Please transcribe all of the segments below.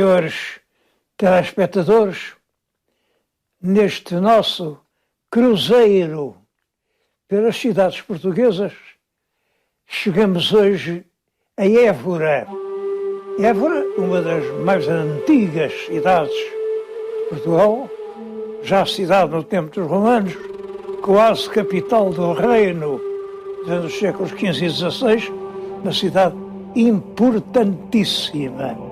senhores telespectadores, neste nosso cruzeiro pelas cidades portuguesas, chegamos hoje a Évora. Évora, uma das mais antigas cidades de Portugal, já cidade no tempo dos romanos, quase capital do reino dos séculos XV e XVI, uma cidade importantíssima.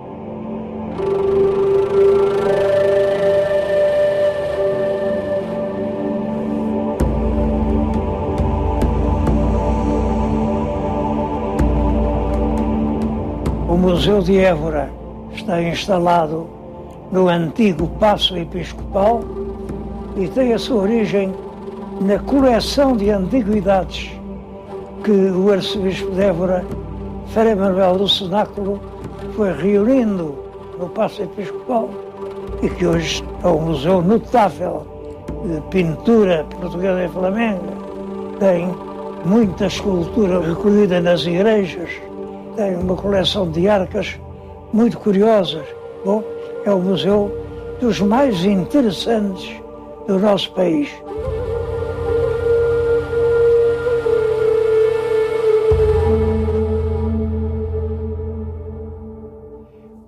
O Museu de Évora está instalado no antigo Paço Episcopal e tem a sua origem na coleção de antiguidades que o arcebispo de Évora, Frei Manuel do Cenáculo, foi reunindo no Paço Episcopal e que hoje é um museu notável de pintura portuguesa e flamenga. Tem muita escultura recolhida nas igrejas, tem uma coleção de arcas muito curiosas. Bom, é o museu dos mais interessantes do nosso país.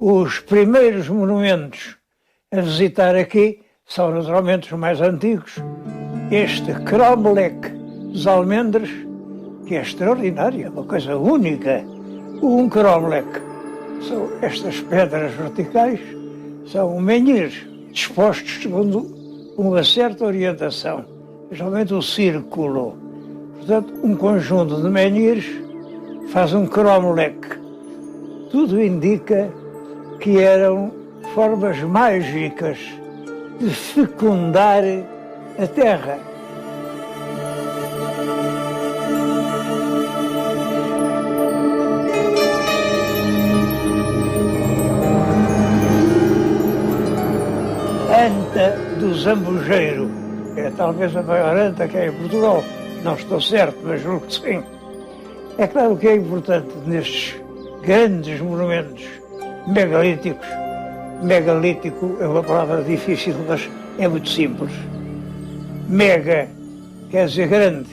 Os primeiros monumentos a visitar aqui são naturalmente os mais antigos. Este cromlech dos Almendres, que é extraordinário, é uma coisa única. Um cromlech são estas pedras verticais, são menhirs dispostos segundo uma certa orientação, geralmente o círculo. Portanto, um conjunto de menhirs faz um cromlech. Tudo indica que eram formas mágicas de fecundar a terra. Anta do Zambujeiro, é talvez a maior anta que há em Portugal, não estou certo, mas julgo que sim. É claro que é importante nestes grandes monumentos megalíticos. Megalítico é uma palavra difícil, mas é muito simples. Mega quer dizer grande,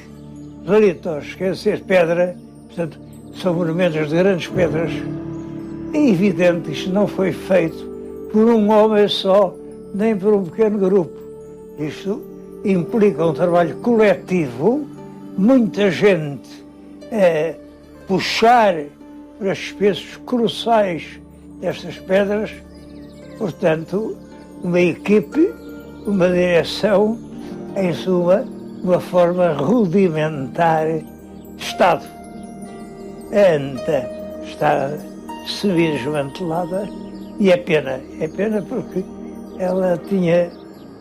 litos quer dizer pedra, portanto, são monumentos de grandes pedras. É evidente que isto não foi feito por um homem só, nem por um pequeno grupo. Isto implica um trabalho coletivo, muita gente a puxar para os pesos colossais destas pedras, portanto, uma equipe, uma direção, em suma, uma forma rudimentar de Estado. A anta está semi-desmantelada e é pena porque ela tinha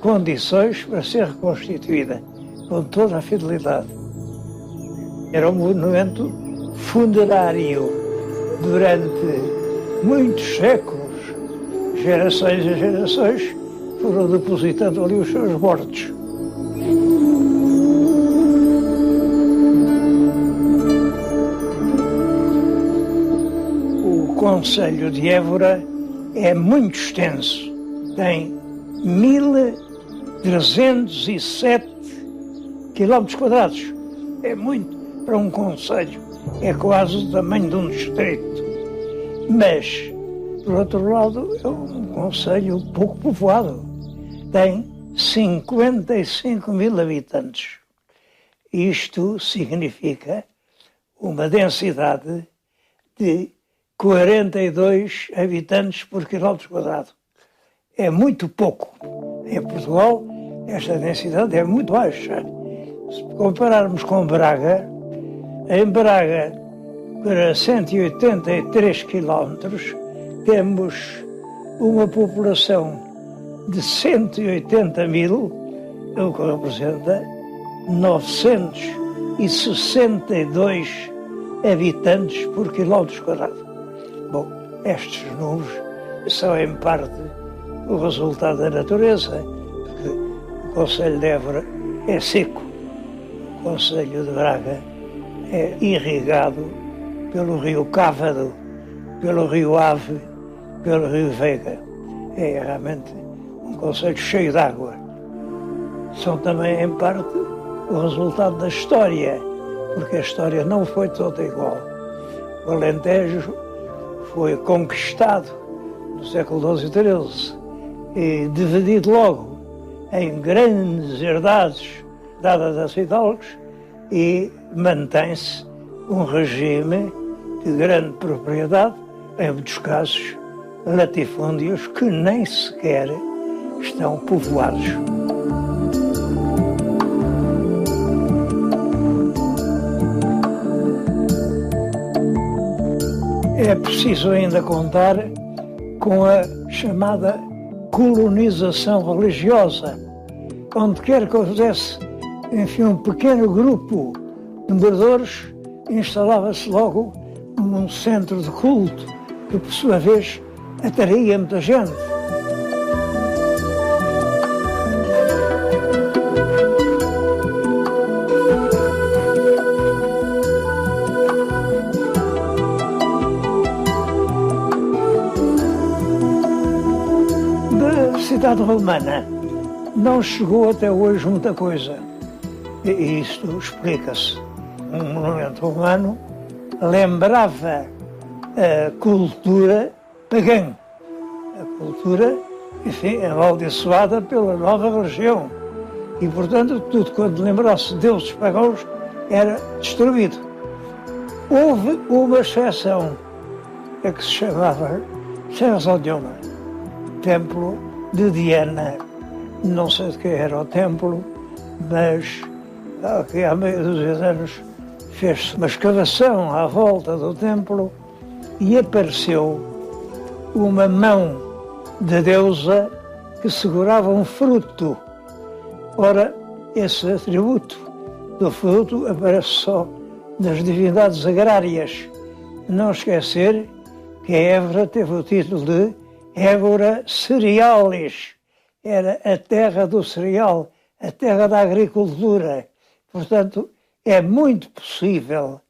condições para ser reconstituída com toda a fidelidade. Era um monumento funerário durante muitos séculos. Gerações e gerações foram depositando ali os seus mortos. O concelho de Évora é muito extenso. Tem 1.307 km². É muito para um concelho. É quase o tamanho de um distrito. Mas, por outro lado, é um concelho pouco povoado. Tem 55.000 habitantes. Isto significa uma densidade de 42 habitantes por km². É muito pouco. Em Portugal, esta densidade é muito baixa. Se compararmos com Braga, em Braga, para 183 quilómetros, temos uma população de 180.000, o que representa 962 habitantes por km². Bom, estes números são em parte o resultado da natureza, porque o concelho de Évora é seco, o concelho de Braga é irrigado pelo rio Cávado, pelo rio Ave, pelo rio Veiga. é realmente um conceito cheio de água. São também, em parte, o resultado da história, porque a história não foi toda igual. O Alentejo foi conquistado no século XII e XIII e dividido logo em grandes herdades dadas a cidadãos e mantém-se um regime de grande propriedade, em muitos casos latifúndios que nem sequer estão povoados. É preciso ainda contar com a chamada colonização religiosa. Onde quer que houvesse, enfim, um pequeno grupo de moradores, instalava-se logo num centro de culto, que por sua vez atraía muita gente. Da cidade romana não chegou até hoje muita coisa. E isto explica-se. Um monumento romano lembrava a cultura pagã. A cultura, enfim, amaldiçoada pela nova religião. E, portanto, tudo quanto lembrasse deuses pagãos era destruído. Houve uma exceção, que se chamava, sem razão nenhuma, Templo de Diana. Não sei de que era o templo, mas aqui há meia dúzia de anos fez-se uma escavação à volta do templo e apareceu uma mão de deusa que segurava um fruto. Ora, esse atributo do fruto aparece só nas divindades agrárias. Não esquecer que a Évora teve o título de Évora Cerealis. Era a terra do cereal, a terra da agricultura. Portanto, é muito possível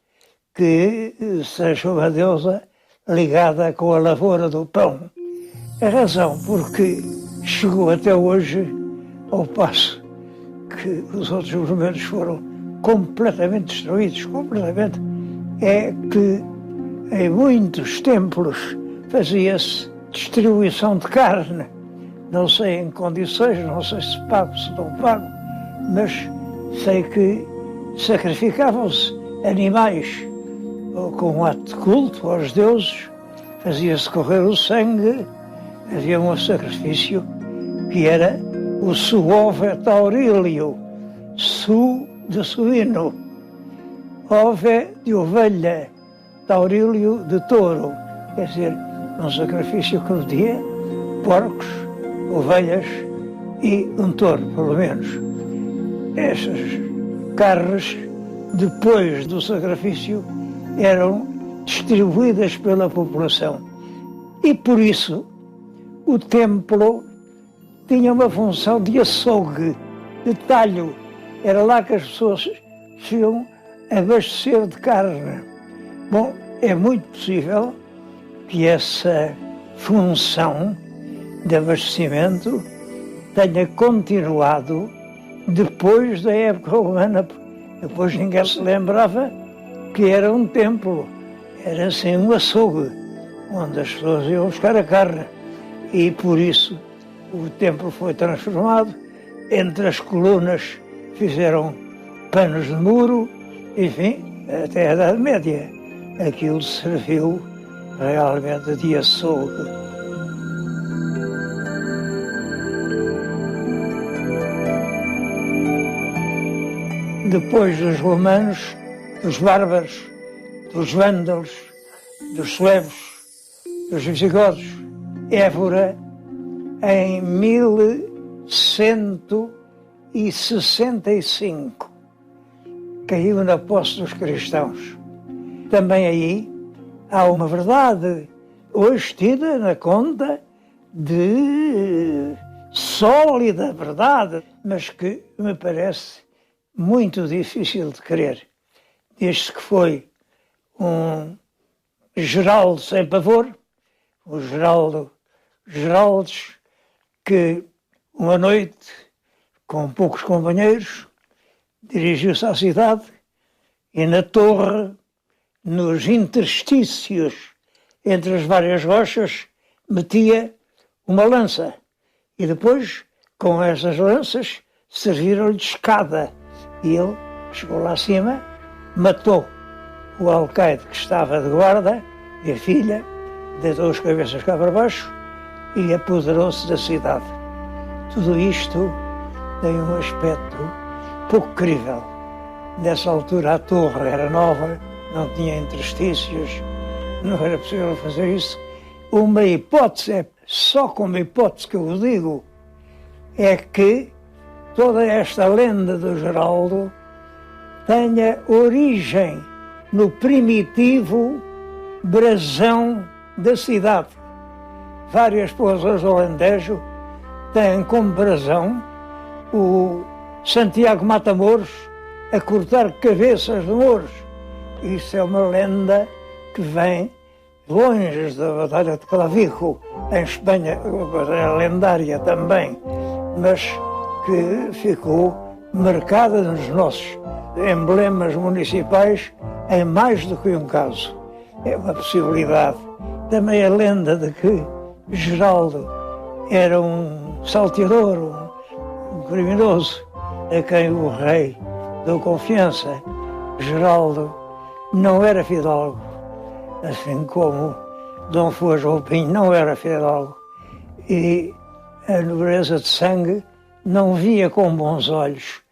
que seja uma deusa ligada com a lavoura do pão. A razão porque chegou até hoje, ao passo que os outros monumentos foram completamente destruídos, é que em muitos templos fazia-se distribuição de carne. Não sei em condições, não sei se pago, se não pago, mas sei que sacrificavam-se animais com um ato de culto aos deuses, fazia-se correr o sangue, havia um sacrifício que era o suove taurílio, su de suíno, ove de ovelha, taurílio de touro, quer dizer, um sacrifício que pedia porcos, ovelhas e um touro, pelo menos. Essas carnes, depois do sacrifício, eram distribuídas pela população. E por isso, o templo tinha uma função de açougue, de talho. Era lá que as pessoas se iam abastecer de carne. Bom, é muito possível que essa função de abastecimento tenha continuado depois da época romana. Depois ninguém se lembrava que era um templo, era assim um açougue, onde as pessoas iam buscar a carne. E por isso o templo foi transformado, entre as colunas fizeram panos de muro, enfim, até a Idade Média. Aquilo serviu realmente de açougue. Depois dos romanos, dos bárbaros, dos vândalos, dos suevos, dos visigodos, Évora, em 1165, caiu na posse dos cristãos. Também aí há uma verdade hoje tida na conta de sólida verdade, mas que me parece muito difícil de crer. Diz-se que foi um Geraldo sem pavor, o Geraldo Geraldes, que uma noite, com poucos companheiros, dirigiu-se à cidade e na torre, nos interstícios entre as várias rochas, metia uma lança. E depois, com essas lanças, serviram-lhe de escada. E ele chegou lá acima, matou o alcaide que estava de guarda e a filha, deitou as cabeças cá para baixo e apoderou-se da cidade. Tudo isto tem um aspecto pouco crível. Nessa altura a torre era nova, não tinha interstícios, não era possível fazer isso. Uma hipótese, só como hipótese que eu vos digo, é que toda esta lenda do Geraldo tenha origem no primitivo brasão da cidade. Várias pousas do Alentejo têm como brasão o Santiago Matamoros a cortar cabeças de mouros. Isso é uma lenda que vem longe da Batalha de Clavijo, em Espanha, uma batalha lendária também, mas que ficou marcada nos nossos emblemas municipais em mais do que um caso. É uma possibilidade. Também a lenda de que Geraldo era um salteador, um criminoso, a quem o rei deu confiança. Geraldo não era fidalgo, assim como Dom Foz Roupinho não era fidalgo. E a nobreza de sangue não via com bons olhos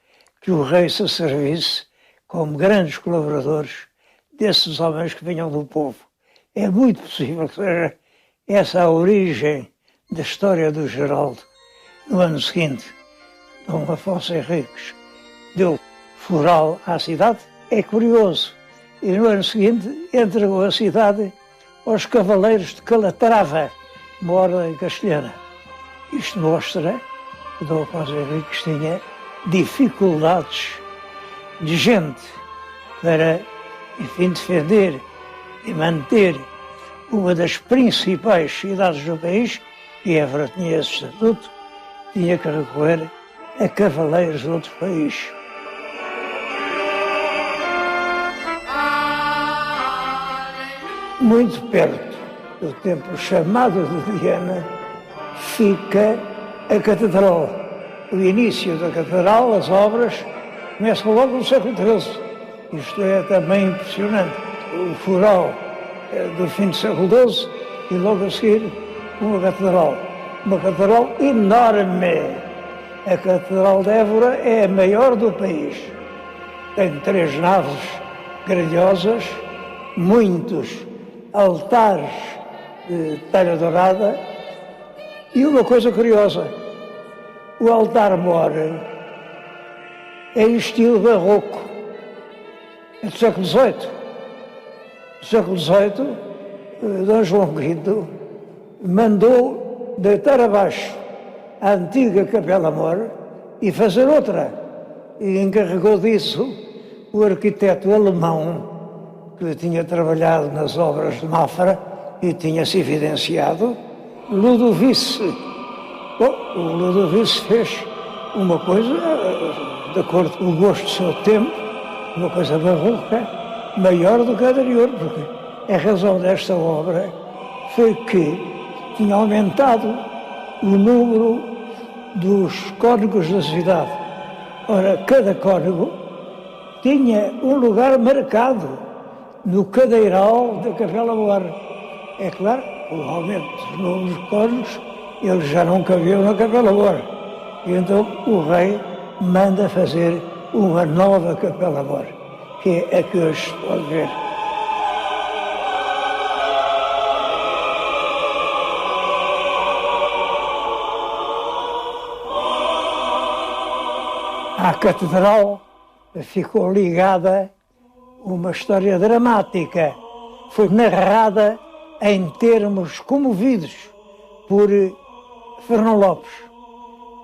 que o rei se servisse como grandes colaboradores desses homens que vinham do povo. É muito possível que seja essa a origem da história do Geraldo. No ano seguinte, Dom Afonso Henriques deu foral à cidade. É curioso. E no ano seguinte entregou a cidade aos cavaleiros de Calatrava, uma ordem castelhana. Isto mostra que Dom Afonso Henriques tinha dificuldades de gente para, enfim, defender e manter uma das principais cidades do país, e Évora tinha esse estatuto, tinha que recorrer a cavaleiros de outro país. Muito perto do templo chamado de Diana fica a catedral. O início da catedral, as obras, começam logo no século XIII. Isto é também impressionante. O foral do fim do século XII e logo a seguir uma catedral. Uma catedral enorme. A Catedral de Évora é a maior do país. Tem 3 naves grandiosas, muitos altares de talha dourada e uma coisa curiosa, o altar-mor é em estilo barroco, é do século XVIII. No século XVIII, Dom João V mandou deitar abaixo a antiga Capela-Mor e fazer outra, e encarregou disso o arquiteto alemão que tinha trabalhado nas obras de Mafra e tinha-se evidenciado, Ludovice. Bom, o Ludovice fez uma coisa, de acordo com o gosto do seu tempo, uma coisa barroca, maior do que a anterior, porque a razão desta obra foi que tinha aumentado o número dos cônegos da cidade. Ora, cada cônego tinha um lugar marcado no cadeiral da Capela-Mor. É claro, com o aumento dos números de cônegos, eles já não cabiam na Capela-Mor. E então o rei manda fazer uma nova Capela-Mor, que é a que hoje se pode ver. À catedral ficou ligada uma história dramática. Foi narrada em termos comovidos por Fernão Lopes.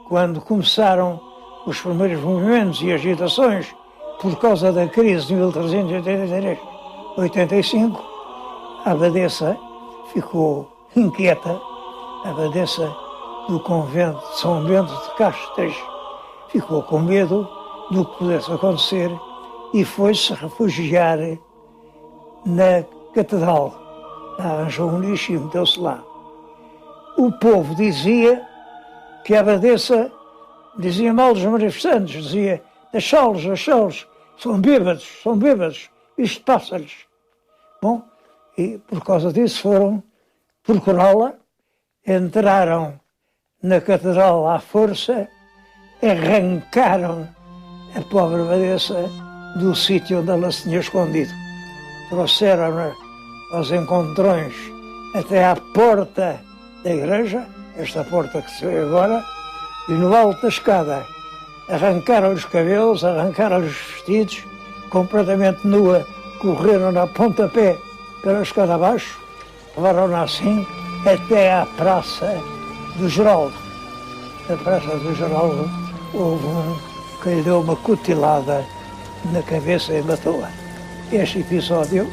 Quando começaram os primeiros movimentos e agitações por causa da crise de 1383-85, a abadesa ficou inquieta abadesa do convento de São Bento de Castres, ficou com medo do que pudesse acontecer e foi-se refugiar na catedral. Arranjou um nicho e meteu-se lá. O povo dizia que a abadesa dizia mal dos manifestantes, dizia deixá-los, são bêbados, isto passa-lhes. Bom, e por causa disso foram procurá-la, entraram na catedral à força, arrancaram a pobre abadesa do sítio onde ela se tinha escondido. Trouxeram-na aos encontrões até à porta da igreja, esta porta que se vê agora, e no alto da escada arrancaram os cabelos, arrancaram os vestidos, completamente nua, correram-na a pontapé pela escada abaixo, levaram-na assim até à Praça do Geraldo. Na Praça do Geraldo houve um que lhe deu uma cutilada na cabeça e matou-a. Este episódio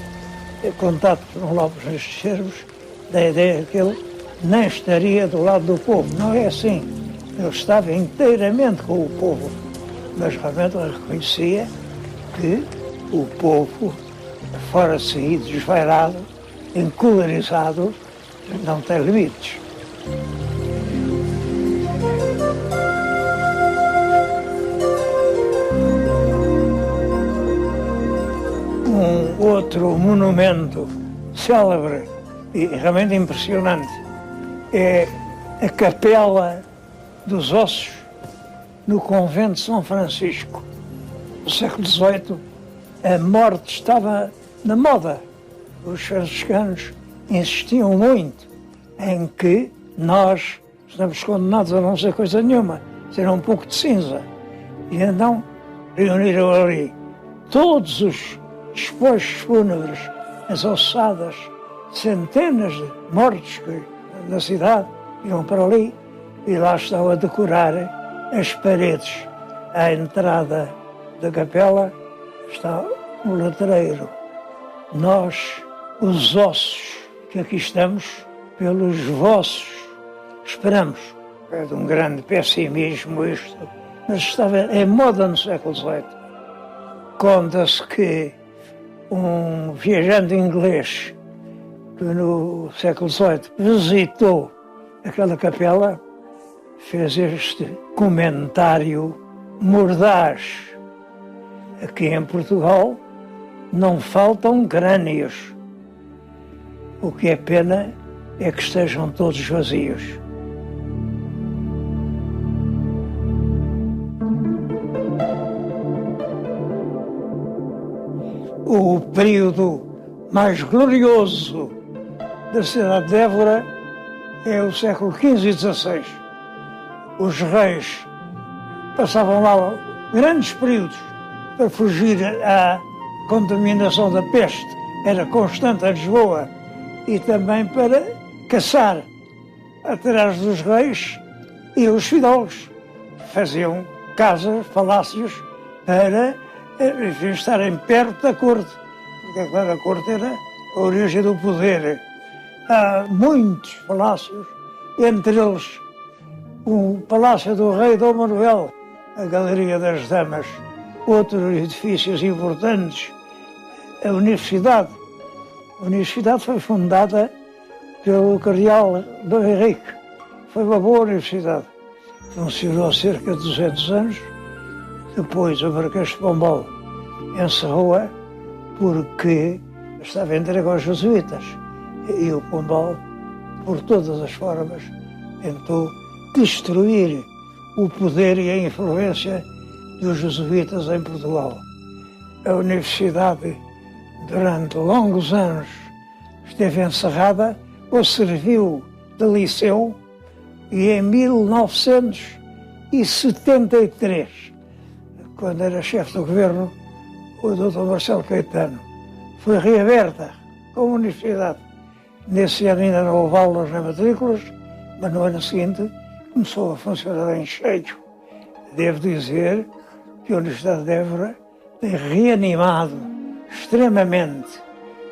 é contado por Lopes nestes termos, da ideia que ele nem estaria do lado do povo. Não é assim. Ele estava inteiramente com o povo, mas realmente ele reconhecia que o povo, fora de si, desvairado, encolarizado, não tem limites. Um outro monumento célebre e realmente impressionante é a Capela dos Ossos no convento de São Francisco. No século XVIII, a morte estava na moda. Os franciscanos insistiam muito em que nós estamos condenados a não ser coisa nenhuma, ser um pouco de cinza. E então reuniram ali todos os despojos fúnebres, as ossadas, centenas de mortos que na cidade iam para ali, e lá estão a decorar as paredes. À entrada da capela está um letreiro: nós, os ossos que aqui estamos, pelos vossos esperamos. É de um grande pessimismo isto, mas estava em moda no século XVIII. Conta-se que um viajante inglês que no século XVIII visitou aquela capela fez este comentário mordaz: aqui em Portugal não faltam crânios. O que é pena é que estejam todos vazios. O período mais glorioso da cidade de Évora é o século XV e XVI. Os reis passavam lá grandes períodos para fugir à contaminação da peste, era constante em Lisboa, e também para caçar atrás dos reis e os fidalgos. Faziam casas, palácios, para estarem perto da corte, porque a corte era a origem do poder. Há muitos palácios, entre eles o Palácio do Rei Dom Manuel, a Galeria das Damas, outros edifícios importantes, a Universidade. A Universidade foi fundada pelo Cardeal Dom Henrique. Foi uma boa universidade. Funcionou cerca de 200 anos. Depois o Marquês de Pombal encerrou-a porque estava entregue aos jesuítas. E o Pombal, por todas as formas, tentou destruir o poder e a influência dos jesuítas em Portugal. A universidade, durante longos anos, esteve encerrada ou serviu de liceu, e em 1973, quando era chefe do governo, o Dr. Marcelo Caetano, foi reaberta como universidade. Nesse ano ainda não houve aulas nem matrículas, mas no ano seguinte começou a funcionar em cheio. Devo dizer que a Universidade de Évora tem reanimado extremamente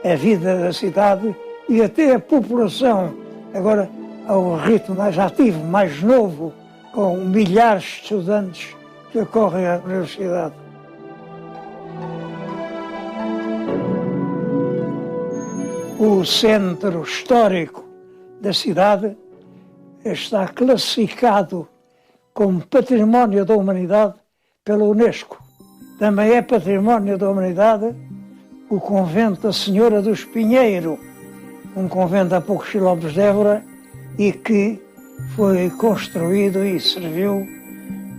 a vida da cidade e até a população. Agora ao ritmo mais ativo, mais novo, com milhares de estudantes que ocorrem à universidade. O centro histórico da cidade está classificado como Património da Humanidade pela Unesco. Também é Património da Humanidade o convento da Senhora do Espinheiro, um convento a poucos quilómetros de Évora e que foi construído e serviu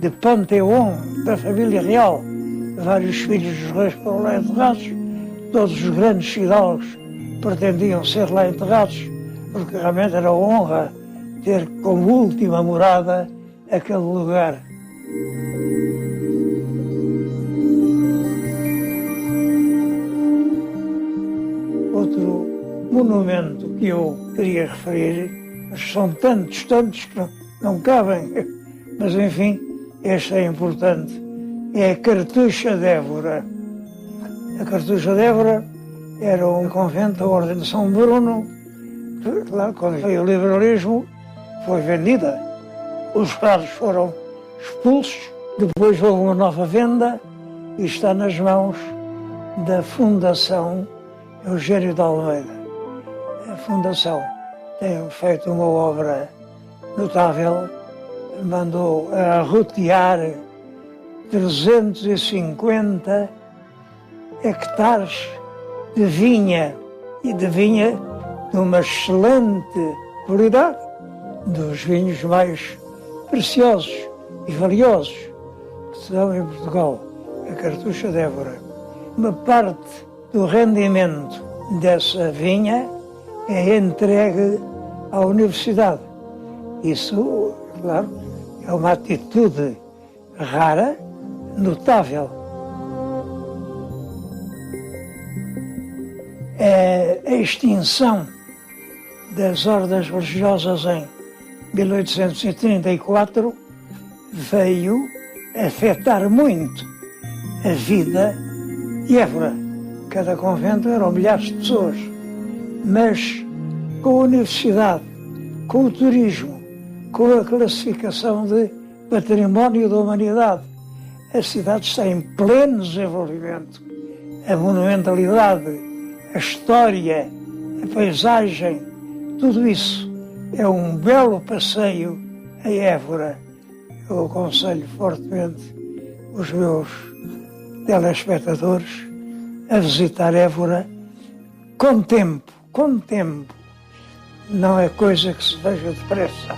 de panteão da família real. Vários filhos dos reis foram lá enterrados, todos os grandes fidalgos pretendiam ser lá enterrados, porque realmente era honra ter como última morada aquele lugar. Outro monumento que eu queria referir, mas são tantos que não cabem, mas enfim, este é importante, é a Cartucha de Évora. A Cartucha de Évora era um convento da Ordem de São Bruno, que, lá, quando veio o liberalismo, foi vendida. Os padres foram expulsos, depois houve uma nova venda e está nas mãos da Fundação Eugênio de Almeida. A Fundação tem feito uma obra notável, mandou arrotear 350 hectares de vinha, e de vinha de uma excelente qualidade, dos vinhos mais preciosos e valiosos que se dão em Portugal, a Cartucha de Évora. Uma parte do rendimento dessa vinha é entregue à universidade. Isso, claro, é uma atitude rara, notável. A extinção das ordens religiosas em 1834 veio afetar muito a vida de Évora. Cada convento eram milhares de pessoas, mas com a universidade, com o turismo, com a classificação de Património da Humanidade, a cidade está em pleno desenvolvimento. A monumentalidade, a história, a paisagem, tudo isso é um belo passeio a Évora. Eu aconselho fortemente os meus telespectadores a visitar Évora com tempo, com tempo. Não é coisa que se veja depressa.